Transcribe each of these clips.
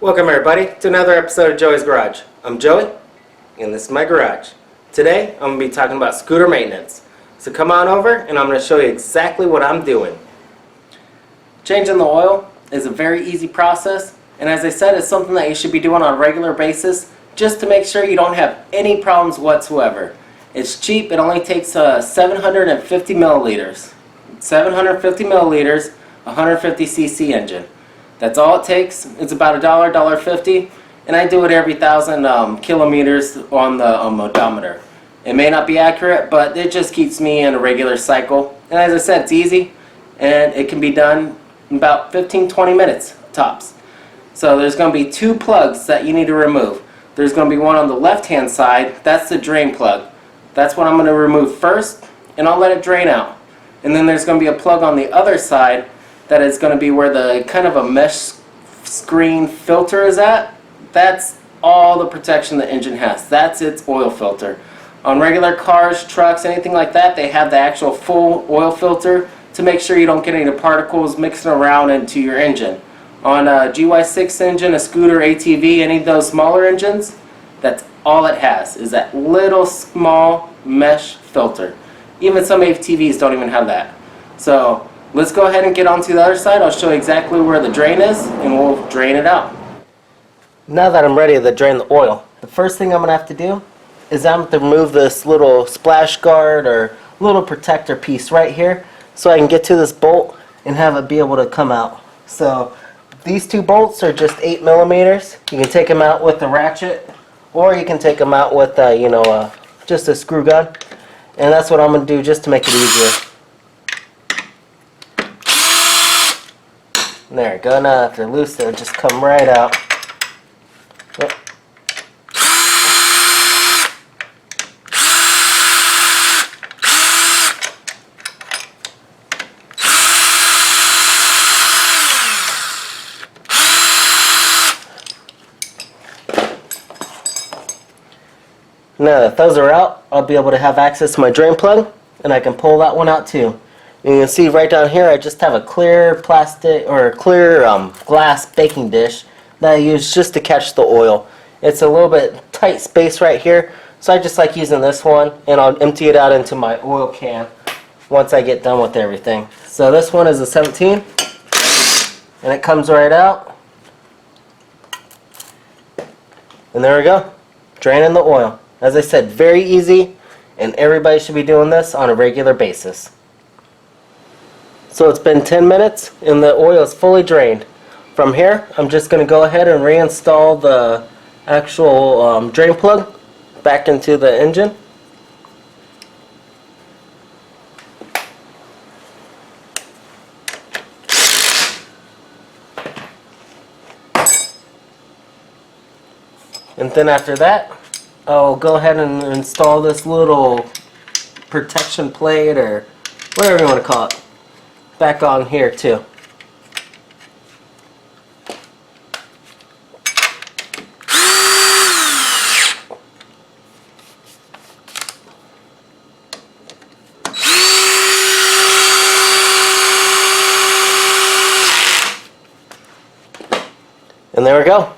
Welcome everybody to another episode of Joey's Garage. I'm Joey, and this is my garage. Today I'm going to be talking about scooter maintenance. So come on over and I'm going to show you exactly what I'm doing. Changing the oil is a very easy process, and as I said, it's something that you should be doing on a regular basis just to make sure you don't have any problems whatsoever. It's cheap. It only takes 750 milliliters. 750 milliliters, 150cc engine. That's all it takes. It's about $1, $1.50, and I do it every 1,000 kilometers on the odometer. It may not be accurate, but it just keeps me in a regular cycle. And as I said, it's easy, and it can be done in about 15-20 minutes tops. So there's going to be two plugs that you need to remove. There's going to be one on the left-hand side. That's the drain plug. That's what I'm going to remove first, and I'll let it drain out. And then there's going to be a plug on the other side that is going to be where the kind of a mesh screen filter is at. That's all the protection the engine has. That's its oil filter. On regular cars, trucks, anything like that, they have the actual full oil filter to make sure you don't get any particles mixing around into your engine. On a GY6 engine, a scooter, ATV, any of those smaller engines, that's all it has, is that little small mesh filter. Even some ATVs don't even have that. So let's go ahead and get onto the other side. I'll show you exactly where the drain is, and we'll drain it out. Now that I'm ready to drain the oil, the first thing I'm going to have to do is I'm going to remove this little splash guard or little protector piece right here so I can get to this bolt and have it be able to come out. So these two bolts are just 8 millimeters. You can take them out with a ratchet, or you can take them out with just a screw gun. And that's what I'm going to do just to make it easier. There, go. Now if they're loose, they'll just come right out. Yep. Now that those are out, I'll be able to have access to my drain plug, and I can pull that one out too. And you can see right down here I just have a clear plastic or clear glass baking dish that I use just to catch the oil. It's a little bit tight space right here, so I just like using this one, and I'll empty it out into my oil can once I get done with everything. So this one is a 17, and it comes right out. And there we go, draining the oil. As I said, very easy, and everybody should be doing this on a regular basis. So it's been 10 minutes and the oil is fully drained. From here, I'm just going to go ahead and reinstall the actual drain plug back into the engine. And then after that, I'll go ahead and install this little protection plate, or whatever you want to call it, back on here too. And there we go.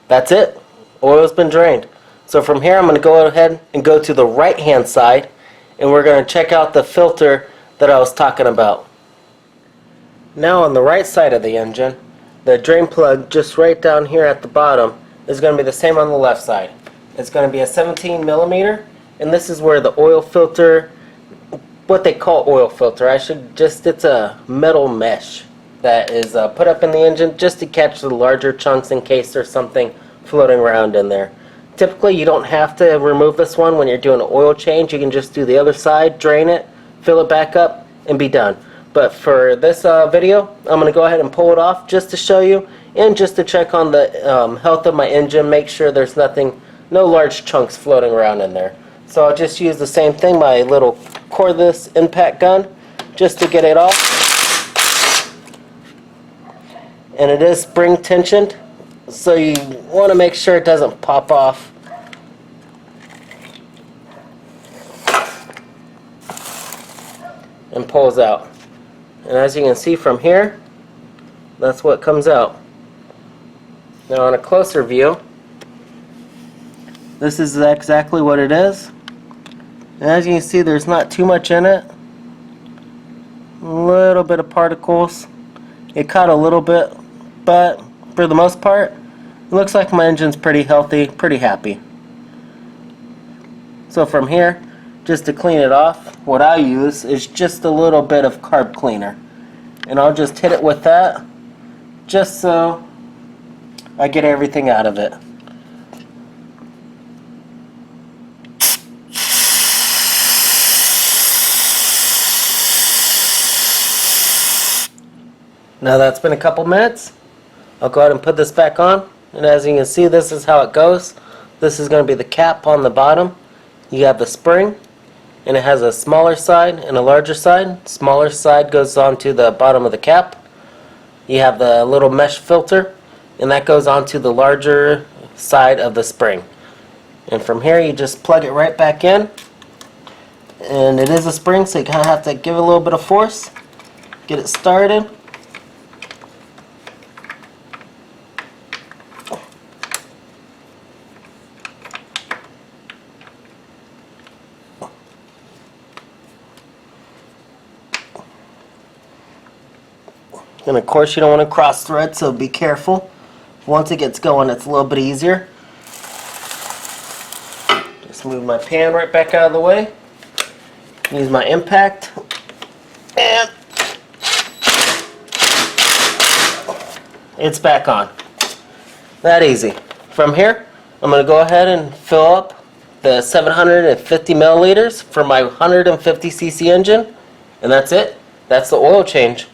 That's it. Oil's been drained. So from here I'm going to go ahead and go to the right hand side, and we're going to check out the filter that I was talking about. Now on the right side of the engine, the drain plug just right down here at the bottom is going to be the same on the left side. It's going to be a 17 millimeter, and this is where the oil filter, what they call oil filter, it's a metal mesh that is put up in the engine just to catch the larger chunks in case there's something floating around in there. Typically you don't have to remove this one when you're doing an oil change. You can just do the other side, drain it, fill it back up, and be done. But for this video, I'm going to go ahead and pull it off just to show you, and just to check on the health of my engine, make sure there's no large chunks floating around in there. So I'll just use the same thing, my little cordless impact gun, just to get it off. And it is spring tensioned, so you want to make sure it doesn't pop off. And pulls out. And as you can see from here, that's what comes out. Now on a closer view, this is exactly what it is. And as you can see, there's not too much in it. A little bit of particles. It caught a little bit, but for the most part, it looks like my engine's pretty healthy, pretty happy. So from here, just to clean it off, what I use is just a little bit of carb cleaner. And I'll just hit it with that, just so I get everything out of it. Now that's been a couple minutes. I'll go ahead and put this back on. And as you can see, this is how it goes. This is going to be the cap on the bottom. You have the spring, and it has a smaller side and a larger side. Smaller side goes onto the bottom of the cap. You have the little mesh filter, and that goes onto the larger side of the spring. And from here, you just plug it right back in. And it is a spring, so you kind of have to give it a little bit of force, get it started. And of course you don't want to cross thread, so be careful. Once it gets going, it's a little bit easier. Just move my pan right back out of the way. Use my impact. And it's back on. That easy. From here, I'm going to go ahead and fill up the 750 milliliters for my 150cc engine. And that's it. That's the oil change.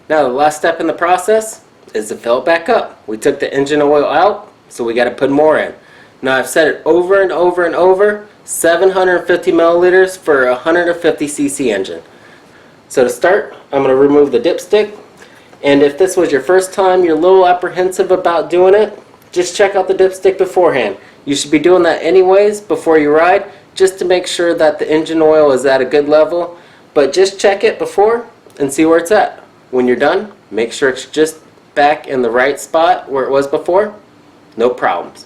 Now the last step in the process is to fill it back up. We took the engine oil out, so we got to put more in. Now I've said it over and over and over, 750 milliliters for a 150cc engine. So to start, I'm going to remove the dipstick. And if this was your first time, you're a little apprehensive about doing it, just check out the dipstick beforehand. You should be doing that anyways before you ride, just to make sure that the engine oil is at a good level. But just check it before and see where it's at. When you're done, make sure it's just back in the right spot where it was before. No problems.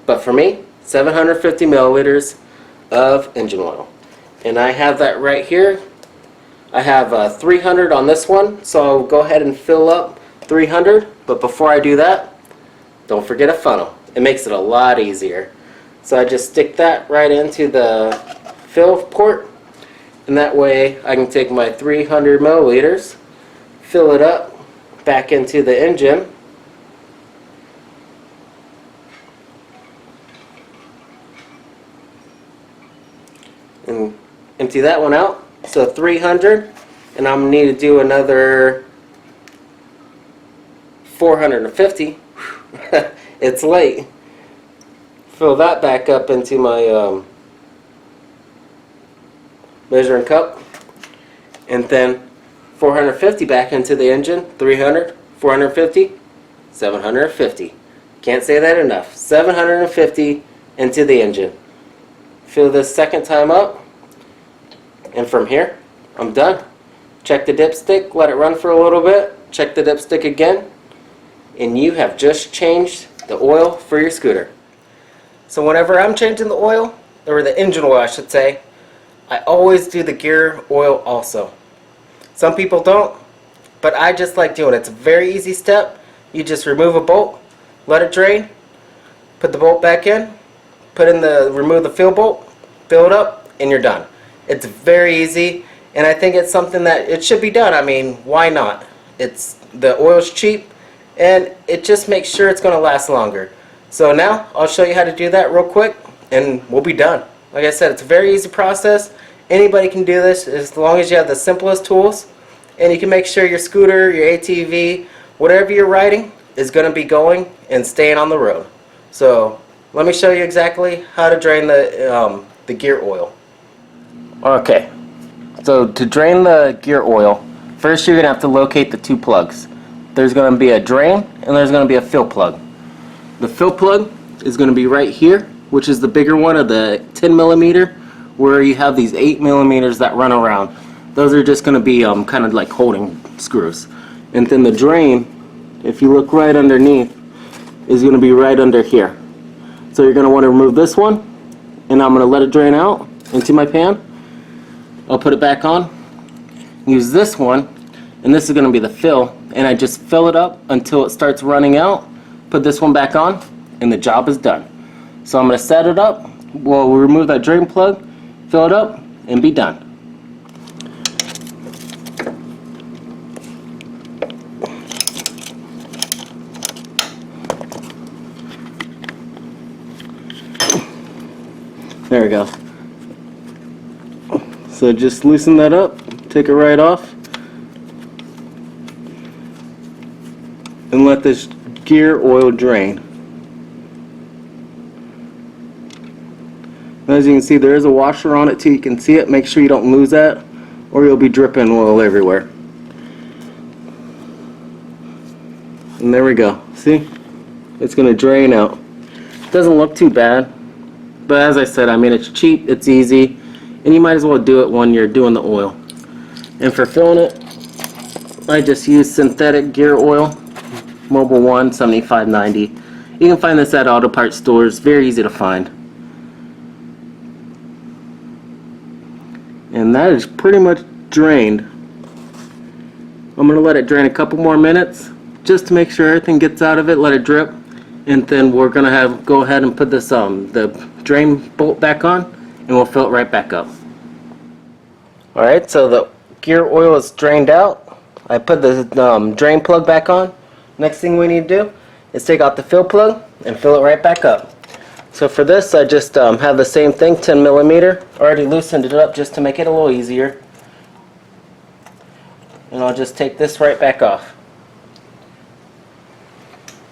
But for me, 750 milliliters of engine oil. And I have that right here. I have 300 on this one, so I'll go ahead and fill up 300. But before I do that, don't forget a funnel. It makes it a lot easier. So I just stick that right into the fill port. And that way I can take my 300 milliliters, fill it up back into the engine, and empty that one out. So 300, and I'm going to need to do another 450. It's late. Fill that back up into my measuring cup, and then 450 back into the engine. 300, 450, 750. Can't say that enough. 750 into the engine. Fill this second time up, and from here, I'm done. Check the dipstick, let it run for a little bit, check the dipstick again, and you have just changed the oil for your scooter. So whenever I'm changing the oil, or the engine oil I should say, I always do the gear oil also. Some people don't, but I just like doing it. It's a very easy step. You just remove a bolt, let it drain, put the bolt back in, remove the fill bolt, fill it up, and you're done. It's very easy, and I think it's something that it should be done. I mean, why not? The oil's cheap, and it just makes sure it's going to last longer. So now I'll show you how to do that real quick, and we'll be done. Like I said, it's a very easy process. Anybody can do this as long as you have the simplest tools, and you can make sure your scooter, your ATV, whatever you're riding is going to be going and staying on the road. So let me show you exactly how to drain the gear oil. Okay, so to drain the gear oil, first you're going to have to locate the two plugs. There's going to be a drain and there's going to be a fill plug. The fill plug is going to be right here, which is the bigger one of the 10 millimeter, where you have these 8 millimeters that run around. Those are just going to be kind of like holding screws. And then the drain if you look right underneath, is going to be right under here. So you're going to want to remove this one, and I'm going to let it drain out into my pan. I'll put it back on, use this one, and this is going to be the fill, and I just fill it up until it starts running out, put this one back on, and the job is done. So I'm going to set it up, we'll remove that drain plug, fill it up, and be done. There we go. So just loosen that up, take it right off, and let this gear oil drain. As you can see, there is a washer on it too. You can see it. Make sure you don't lose that, or you'll be dripping oil everywhere. And there we go. See? It's going to drain out. It doesn't look too bad, but as I said, I mean, it's cheap, it's easy, and you might as well do it when you're doing the oil. And for filling it, I just use synthetic gear oil, Mobile 1, 7590. You can find this at auto parts stores. Very easy to find. And that is pretty much drained. I'm going to let it drain a couple more minutes just to make sure everything gets out of it, let it drip, and then we're going to go ahead and put this the drain bolt back on, and we'll fill it right back up. Alright, so the gear oil is drained out. I put the drain plug back on. Next thing we need to do is take out the fill plug and fill it right back up. So for this, I just have the same thing, 10 millimeter. Already loosened it up just to make it a little easier. And I'll just take this right back off.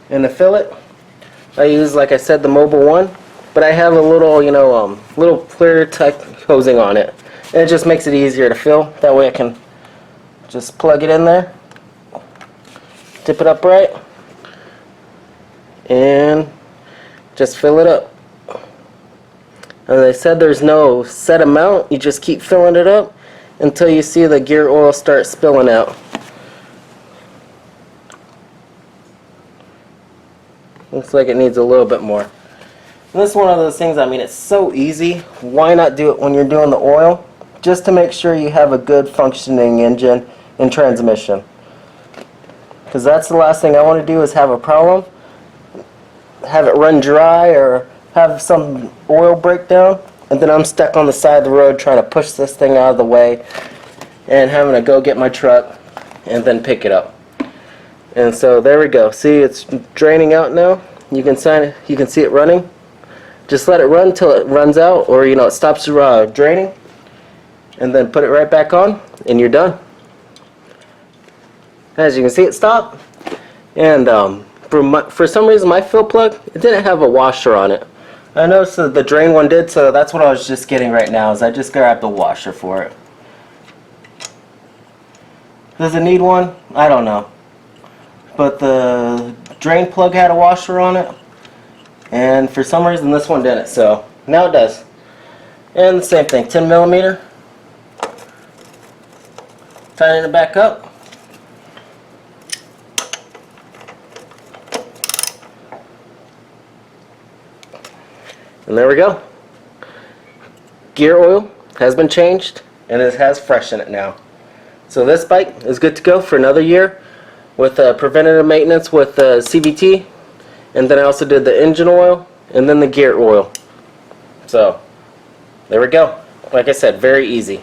And to fill it, I use, like I said, the Mobile 1, but I have a little, little clear type hosing on it. And it just makes it easier to fill. That way I can just plug it in there, tip it up right, and just fill it up. As I said, there's no set amount. You just keep filling it up until you see the gear oil start spilling out. Looks like it needs a little bit more. And this is one of those things, I mean, it's so easy. Why not do it when you're doing the oil? Just to make sure you have a good functioning engine and transmission. Because that's the last thing I want to do is have a problem, have it run dry, or have some oil breakdown, and then I'm stuck on the side of the road trying to push this thing out of the way and having to go get my truck and then pick it up. And so there we go. See, it's draining out now. You can see it running. Just let it run till it runs out, or it stops draining, and then put it right back on, and you're done. As you can see, it stopped. And for some reason, my fill plug, it didn't have a washer on it. I noticed that the drain one did, so that's what I was just getting right now, is I just grabbed the washer for it. Does it need one? I don't know. But the drain plug had a washer on it, and for some reason this one didn't, so now it does. And the same thing, 10 millimeter. Tighten it back up. And there we go. Gear oil has been changed, and it has fresh in it now. So this bike is good to go for another year with preventative maintenance with CVT, and then I also did the engine oil and then the gear oil. So there we go. Like I said, very easy.